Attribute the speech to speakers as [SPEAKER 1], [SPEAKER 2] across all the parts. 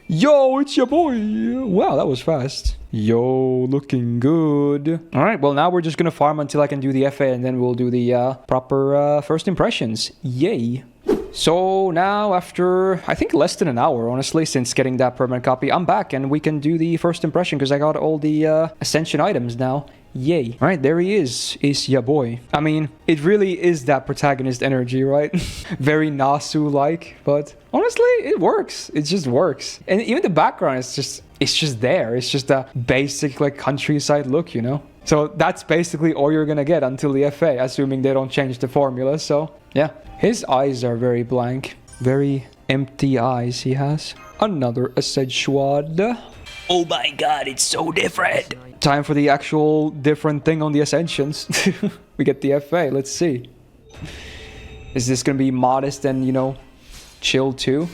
[SPEAKER 1] Yo, it's your boy. Wow, that was fast. Yo, looking good. All right, well, now we're just gonna farm until I can do the FA, and then we'll do the proper first impressions. Yay. So now, after, I think, less than an hour, honestly, since getting that permanent copy, I'm back, and we can do the first impression, because I got all the Ascension items now. Yay. All right, there he is ya boy. I mean, it really is that protagonist energy, right? Very Nasu-like, but honestly, it works. It just works. And even the background is just there. It's just a basic, like, countryside look, you know? So that's basically all you're gonna get until the FA, assuming they don't change the formula, so yeah. His eyes are very blank. Very empty eyes he has. Another Ascension. Oh my god, it's so different. Time for the actual different thing on the Ascensions. We get the FA, let's see. Is this gonna be modest and, you know, chill too?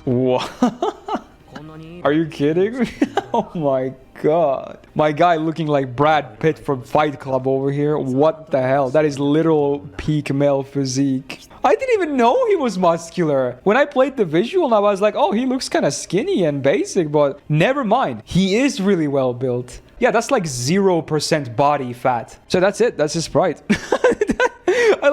[SPEAKER 1] What? Are you kidding me? Oh my god. My guy looking like Brad Pitt from Fight Club over here. What the hell? That is literal peak male physique. I didn't even know he was muscular. When I played the visual, I was like, oh, he looks kind of skinny and basic, but never mind. He is really well built. Yeah, that's like 0% body fat. So that's it. That's his sprite. I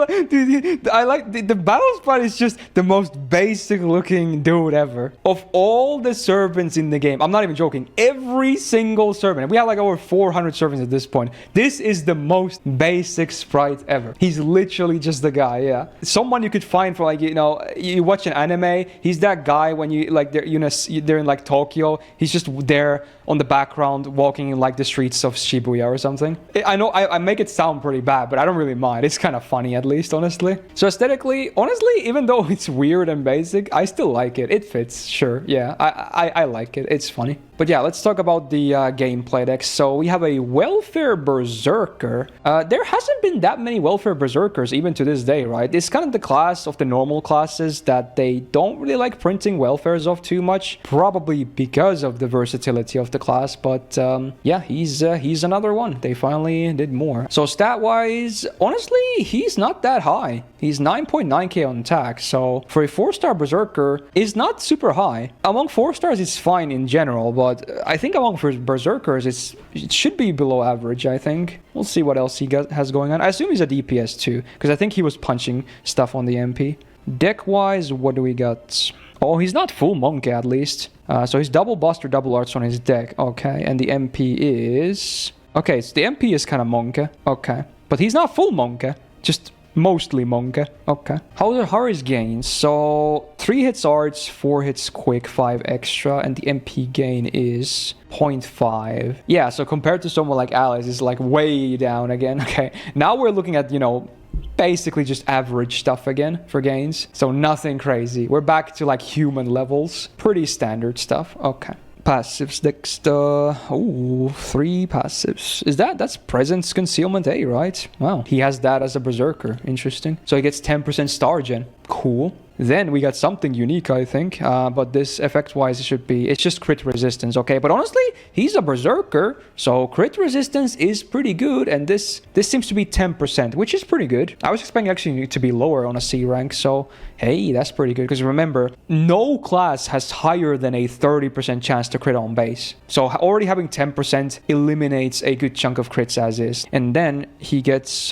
[SPEAKER 1] like the battle sprite is just the most basic looking dude ever. Of all the servants in the game, I'm not even joking, every single servant, we have like over 400 servants at this point, this is the most basic sprite ever. He's literally just the guy, yeah. Someone you could find for, like, you know, you watch an anime, he's that guy when you, like, they're, you know, they're in like Tokyo, he's just there on the background walking in like the streets of Shibuya or something. I know I make it sound pretty bad, but I don't really mind. It's kind of funny, at least, honestly. So aesthetically, honestly, even though it's weird and basic, I still like it. It fits, sure. Yeah, I like it. It's funny. But yeah, let's talk about the gameplay deck. So we have a Welfare Berserker. There hasn't been that many Welfare Berserkers even to this day, right? It's kind of the class of the normal classes that they don't really like printing Welfares of too much, probably because of the versatility of the class. But yeah, he's another one. They finally did more. So stat-wise, honestly, he's not that high. He's 9.9k on attack. So for a 4-star Berserker, is not super high. Among 4 stars, it's fine in general, but I think among Berserkers, it should be below average, I think. We'll see what else he has going on. I assume he's a DPS too, because I think he was punching stuff on the MP. Deck-wise, what do we got? Oh, he's not full Monk at least. So he's double Buster, double Arts on his deck. Okay, and the MP is... Okay, so the MP is kind of Monka. Okay, but he's not full Monka, just... mostly Monka. Okay. How are his gains? So 3 hits arts, 4 hits quick, 5 extra, and the MP gain is 0.5. Yeah, so compared to someone like Alice, it's like way down again. Okay. Now we're looking at, you know, basically just average stuff again for gains. So nothing crazy. We're back to like human levels. Pretty standard stuff. Okay. Passives next. Oh, 3 passives. That's Presence Concealment A, right? Wow. He has that as a Berserker. Interesting. So he gets 10% star gen. Cool. Then we got something unique, I think. But this effect-wise, it's just crit resistance, okay? But honestly, he's a Berserker, so crit resistance is pretty good. And this seems to be 10%, which is pretty good. I was expecting actually to be lower on a C rank, so hey, that's pretty good. Because remember, no class has higher than a 30% chance to crit on base. So already having 10% eliminates a good chunk of crits as is. And then he gets,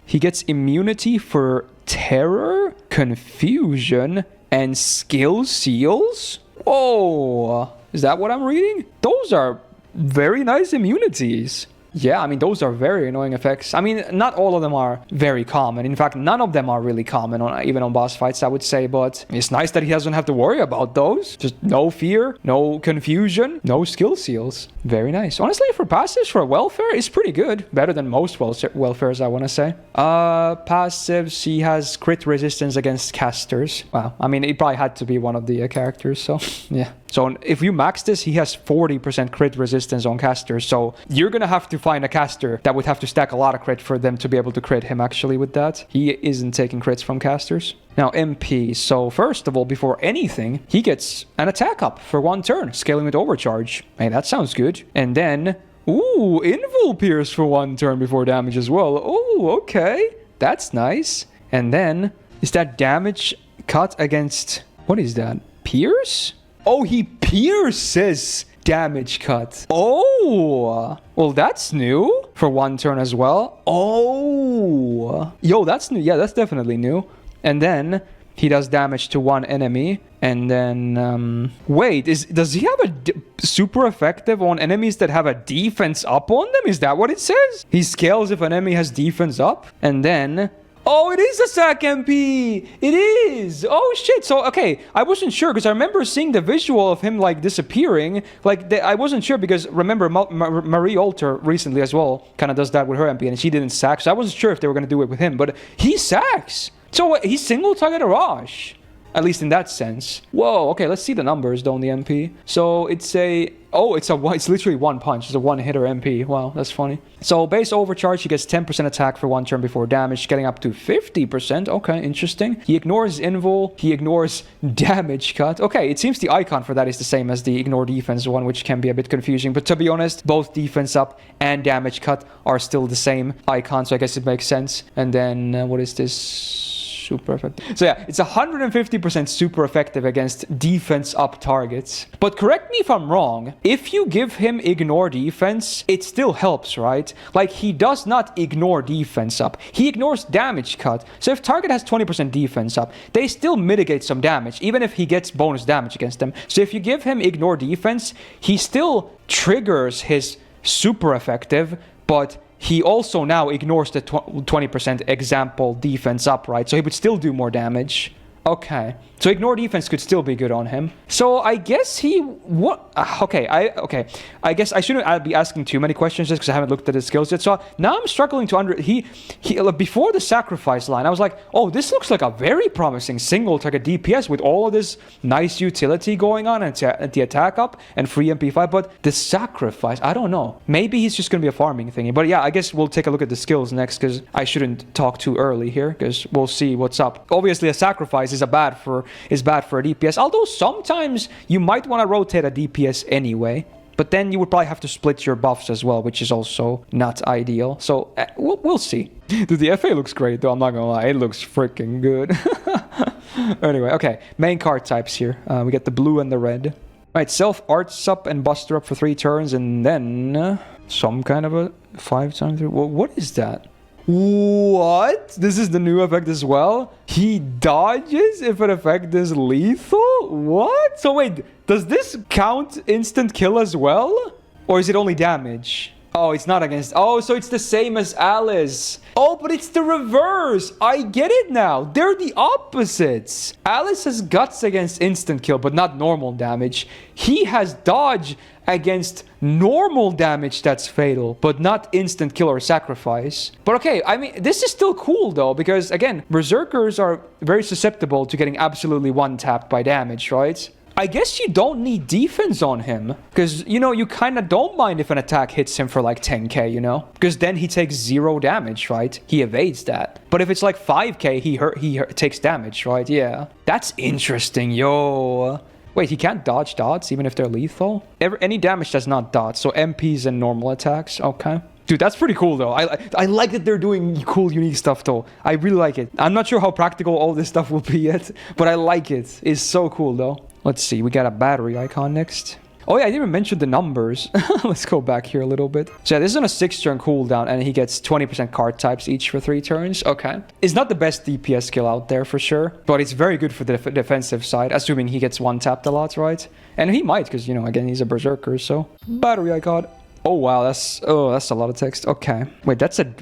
[SPEAKER 1] he gets immunity for terror, confusion, and skill seals? Whoa, is that what I'm reading? Those are very nice immunities. Yeah, I mean, those are very annoying effects. I mean, not all of them are very common. In fact, none of them are really common, even on boss fights, I would say. But it's nice that he doesn't have to worry about those. Just no fear, no confusion, no skill seals. Very nice. Honestly, for passives, for welfare, it's pretty good. Better than most welfares, I want to say. Passives, he has crit resistance against casters. Wow. I mean, it probably had to be one of the characters, so yeah. So if you max this, he has 40% crit resistance on casters. So you're going to have to find a caster that would have to stack a lot of crit for them to be able to crit him actually with that. He isn't taking crits from casters. Now MP, so first of all, before anything, he gets an attack up for 1 turn, scaling with overcharge. Hey, that sounds good. And then, ooh, Invul Pierce for 1 turn before damage as well. Oh, okay. That's nice. And then Is that damage cut against... What is that? Pierce? Oh, he pierces damage cut. Oh, well, that's new for 1 turn as well. Oh, yo, that's new. Yeah, that's definitely new. And then he does damage to 1 enemy. And then, wait, does he have a super effective on enemies that have a defense up on them? Is that what it says? He scales if an enemy has defense up. And then... Oh, it is a sack MP! It is! Oh, shit. So, okay, I wasn't sure because I remember seeing the visual of him, like, disappearing. Like, I wasn't sure because, remember, Marie Alter recently as well kind of does that with her MP and she didn't sack. So I wasn't sure if they were going to do it with him, but he sacks. So he's single target Arash. At least in that sense. Whoa, okay, let's see the numbers though on the MP. So it's a... Oh, it's literally 1 punch. It's a 1-hitter MP. Wow, that's funny. So base overcharge, he gets 10% attack for 1 turn before damage, getting up to 50%. Okay, interesting. He ignores invul. He ignores damage cut. Okay, it seems the icon for that is the same as the ignore defense one, which can be a bit confusing. But to be honest, both defense up and damage cut are still the same icon, so I guess it makes sense. And then, what is this? Super effective. So yeah, it's 150% super effective against defense up targets. But correct me if I'm wrong, if you give him ignore defense, it still helps, right? Like, he does not ignore defense up. He ignores damage cut. So if target has 20% defense up, they still mitigate some damage, even if he gets bonus damage against them. So if you give him ignore defense, he still triggers his super effective, but he also now ignores the 20% example defense up, right? So he would still do more damage. Okay. So ignore defense could still be good on him. So I guess he... What? Okay. I guess I shouldn't be asking too many questions just because I haven't looked at his skills yet. So now I'm struggling to before the sacrifice line, I was like, oh, this looks like a very promising single target DPS with all of this nice utility going on and the attack up and free MP5. But the sacrifice, I don't know. Maybe he's just going to be a farming thingy. But yeah, I guess we'll take a look at the skills next because I shouldn't talk too early here because we'll see what's up. Obviously, a sacrifice is bad for a DPS, although sometimes you might want to rotate a DPS anyway, but then you would probably have to split your buffs as well, which is also not ideal. So we'll see. Dude, the FA looks great though, I'm not gonna lie, it looks freaking good. Anyway, okay, main card types here. We get the blue and the red. Right, self arts up and buster up for 3 turns, and then some kind of a 5 times 3. Well, what is that? What? This is the new effect as well? He dodges if an effect is lethal? What? So wait, does this count instant kill as well? Or is it only damage? Oh, it's not against... Oh, so it's the same as Alice. Oh, but it's the reverse. I get it now. They're the opposites. Alice has guts against instant kill, but not normal damage. He has dodge against normal damage that's fatal, but not instant kill or sacrifice. But okay, I mean, this is still cool though, because again, berserkers are very susceptible to getting absolutely one-tapped by damage, right? I guess you don't need defense on him because, you know, you kind of don't mind if an attack hits him for like 10k, you know, because then he takes 0 damage, right? He evades that. But if it's like 5k, he takes damage, right? Yeah, that's interesting, yo. Wait, he can't dodge dots even if they're lethal? Any damage does not dodge, so MPs and normal attacks, okay. Dude, that's pretty cool though. I like that they're doing cool, unique stuff though. I really like it. I'm not sure how practical all this stuff will be yet, but I like it. It's so cool though. Let's see, we got a battery icon next. Oh yeah, I didn't even mention the numbers. Let's go back here a little bit. So yeah, this is on a 6-turn cooldown, and he gets 20% card types each for 3 turns. Okay. It's not the best DPS skill out there for sure, but it's very good for the defensive side, assuming he gets one-tapped a lot, right? And he might, because, you know, again, he's a berserker, so... Battery icon. Oh wow, that's a lot of text. Okay. Wait,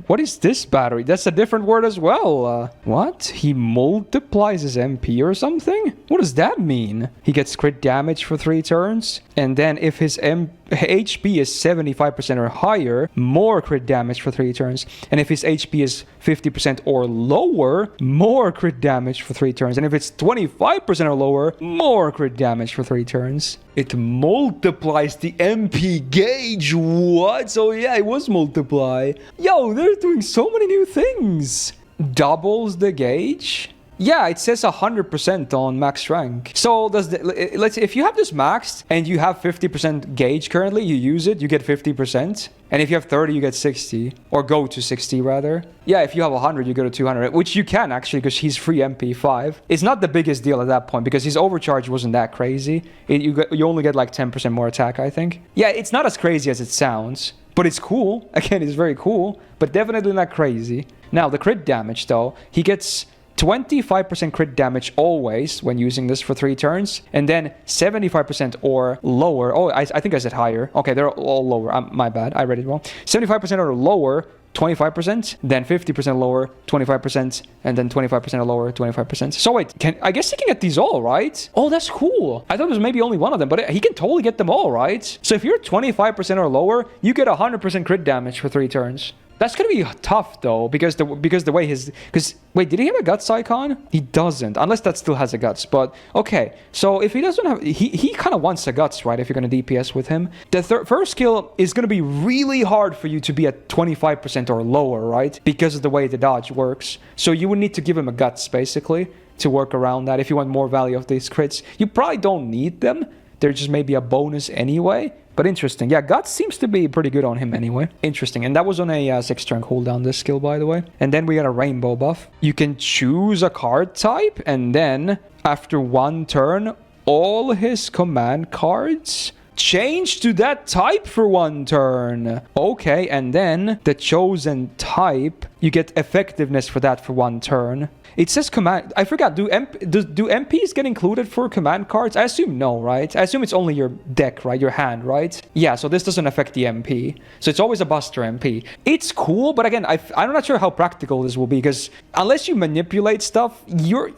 [SPEAKER 1] what is this battery? That's a different word as well. What? He multiplies his MP or something? What does that mean? He gets crit damage for 3 turns, and then if his HP is 75% or higher, more crit damage for 3 turns. And if his HP is 50% or lower, more crit damage for 3 turns. And if it's 25% or lower, more crit damage for 3 turns. It multiplies the MP gauge. What? So yeah, it was multiply. Yo, they're doing so many new things. Doubles the gauge. Yeah, it says 100% on max rank. So does let's say if you have this maxed and you have 50% gauge currently, you use it, you get 50%. And if you have 30, you get 60. Or go to 60, rather. Yeah, if you have 100, you go to 200. Which you can, actually, because he's free MP5. It's not the biggest deal at that point, because his overcharge wasn't that crazy. You only get like 10% more attack, I think. Yeah, it's not as crazy as it sounds. But it's cool. Again, it's very cool. But definitely not crazy. Now, the crit damage, though. He gets 25% crit damage always when using this for 3 turns. And then 75% or lower. Oh, I think I said higher. Okay, they're all lower. My bad. I read it wrong. 75% or lower, 25%. Then 50% lower, 25%. And then 25% or lower, 25%. So wait, I guess he can get these all, right? Oh, that's cool. I thought it was maybe only one of them, but he can totally get them all, right? So if you're 25% or lower, you get 100% crit damage for 3 turns. That's gonna be tough though, because the way wait, did he have a guts icon? He doesn't, unless that still has a guts. But okay, so if he doesn't have, he kind of wants a guts, right? If you're gonna DPS with him, the first skill is gonna be really hard for you to be at 25% or lower, right? Because of the way the dodge works. So you would need to give him a guts basically to work around that. If you want more value of these crits, you probably don't need them. They're just maybe a bonus anyway. But interesting. Yeah, Guts seems to be pretty good on him anyway. Interesting. And that was on a 6-turn cooldown, this skill, by the way. And then we got a rainbow buff. You can choose a card type. And then after 1 turn, all his command cards change to that type for 1 turn. Okay, and then the chosen type, you get effectiveness for that for 1 turn. It says command. I forgot. Do MPs get included for command cards? I assume no, right? I assume it's only your deck, right? Your hand, right? Yeah, so this doesn't affect the MP. So it's always a Buster MP. It's cool, but again, I'm not sure how practical this will be, because unless you manipulate stuff, you're...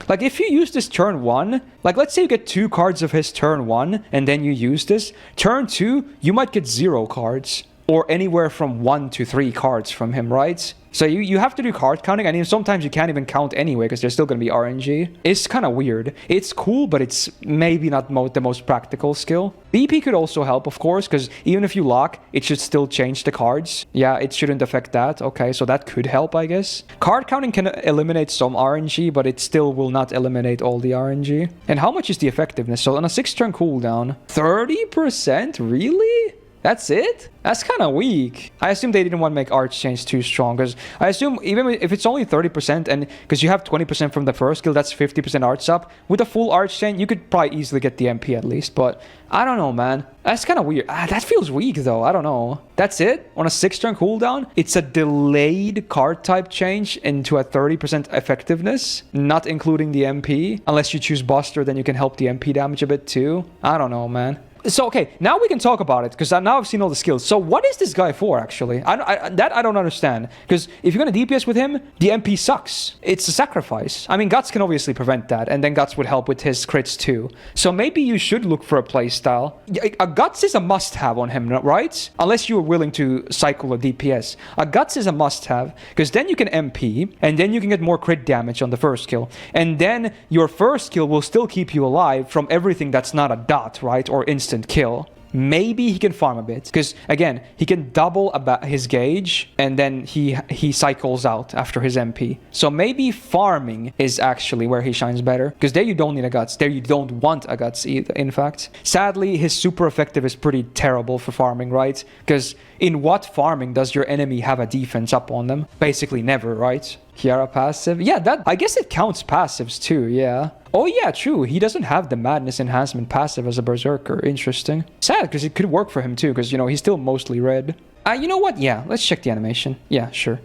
[SPEAKER 1] Like, if you use this turn 1, like, let's say you get 2 cards of his turn 1, and then you use this. Turn 2, you might get 0 cards. Or anywhere from 1 to 3 cards from him, right? So you have to do card counting, and sometimes you can't even count anyway, because there's still going to be RNG. It's kind of weird. It's cool, but it's maybe not the most practical skill. BP could also help, of course, because even if you lock, it should still change the cards. Yeah, it shouldn't affect that. Okay, so that could help, I guess. Card counting can eliminate some RNG, but it still will not eliminate all the RNG. And how much is the effectiveness? So on a 6-turn cooldown, 30%? Really? That's it? That's kind of weak. I assume they didn't want to make Arch Chains too strong, because I assume even if it's only 30%, and because you have 20% from the first skill, that's 50% Arch up. With a full Arch Chain, you could probably easily get the MP at least, but I don't know, man. That's kind of weird. That feels weak, though. I don't know. That's it? On a 6-turn cooldown? It's a delayed card type change into a 30% effectiveness, not including the MP. Unless you choose Buster, then you can help the MP damage a bit too. I don't know, man. So, okay, now we can talk about it, because now I've seen all the skills. So, what is this guy for, actually? That I don't understand. Because if you're going to DPS with him, the MP sucks. It's a sacrifice. I mean, Guts can obviously prevent that, and then Guts would help with his crits too. So, maybe you should look for a playstyle. A Guts is a must-have on him, right? Unless you're willing to cycle a DPS. A Guts is a must-have, because then you can MP, and then you can get more crit damage on the first kill. And then your first kill will still keep you alive from everything that's not a dot, right? Or instant kill. Maybe he can farm a bit, because again, he can double about his gauge, and then he cycles out after his MP. So maybe farming is actually where he shines better, because there you don't need a Guts. There you don't want a Guts either, in fact. Sadly, his super effective is pretty terrible for farming, right? Because in what farming does your enemy have a defense up on them? Basically never, right? Kiara passive? Yeah, that I guess it counts passives too, yeah. Oh yeah, true. He doesn't have the Madness Enhancement passive as a Berserker. Interesting. Sad, because it could work for him too, because, you know, he's still mostly red. You know what? Yeah, let's check the animation. Yeah, sure.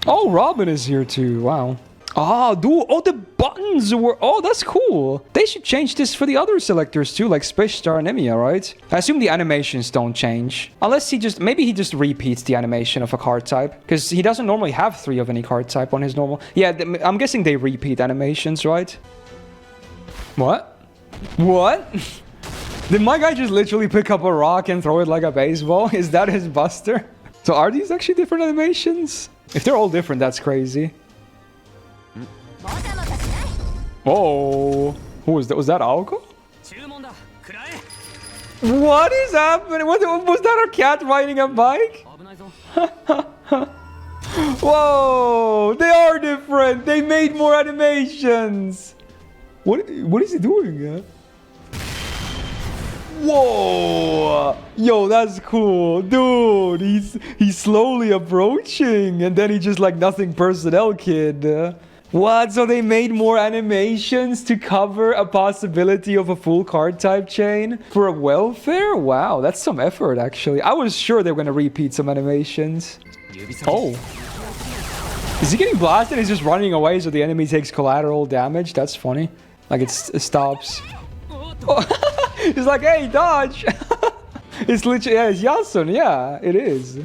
[SPEAKER 1] Oh, Robin is here too. Wow. Oh, dude. Oh, the buttons were... Oh, that's cool. They should change this for the other selectors too, like Space Star and Emiya, right? I assume the animations don't change. Unless he just... Maybe he just repeats the animation of a card type. Because he doesn't normally have 3 of any card type on his normal... Yeah, I'm guessing they repeat animations, right? What? What? Did my guy just literally pick up a rock and throw it like a baseball? Is that his Buster? So are these actually different animations? If they're all different, that's crazy. Oh, who was that? Was that Aoko? What is happening? What was that? A cat riding a bike? Whoa! They are different! They made more animations! What is he doing? Whoa! Yo, that's cool. Dude, he's slowly approaching. And then he just like nothing personnel kid. What? So they made more animations to cover a possibility of a full card type chain for a welfare? Wow, that's some effort actually. I was sure they were going to repeat some animations. Oh. Is he getting blasted? He's just running away so the enemy takes collateral damage? That's funny. Like it stops. Oh. He's like, hey, dodge. It's literally, yeah, it's Yasun. Yeah, it is.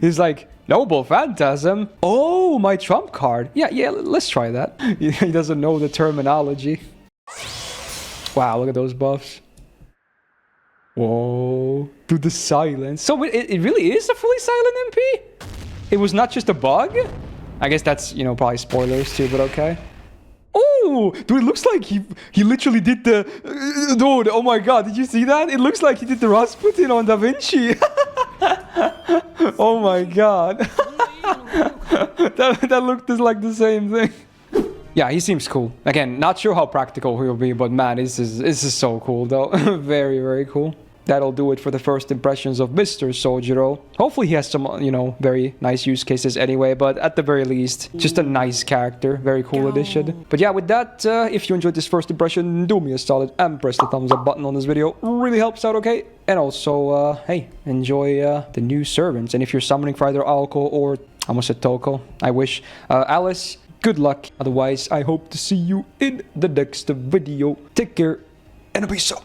[SPEAKER 1] He's like, Noble Phantasm. Oh, my trump card. Yeah, let's try that. He doesn't know the terminology. Wow, look at those buffs. Whoa. Dude, the silence. So it really is a fully silent MP? It was not just a bug? I guess that's, you know, probably spoilers too, but okay. Oh, dude, it looks like he literally did the... dude, oh my god, did you see that? It looks like he did the Rasputin on Da Vinci. Oh my god. that looked just like the same thing. Yeah, he seems cool. Again, not sure how practical he'll be, but man, this is so cool though. Very, very cool. That'll do it for the first impressions of Mr. Soujuurou. Hopefully he has some, you know, very nice use cases anyway, but at the very least, just a nice character. Very cool addition. But yeah, with that, if you enjoyed this first impression, do me a solid and press the thumbs up button on this video. Really helps out, okay? And also, hey, enjoy the new servants. And if you're summoning for either Alco or, I almost said Toko, I wish, Alice, good luck. Otherwise, I hope to see you in the next video. Take care and peace out.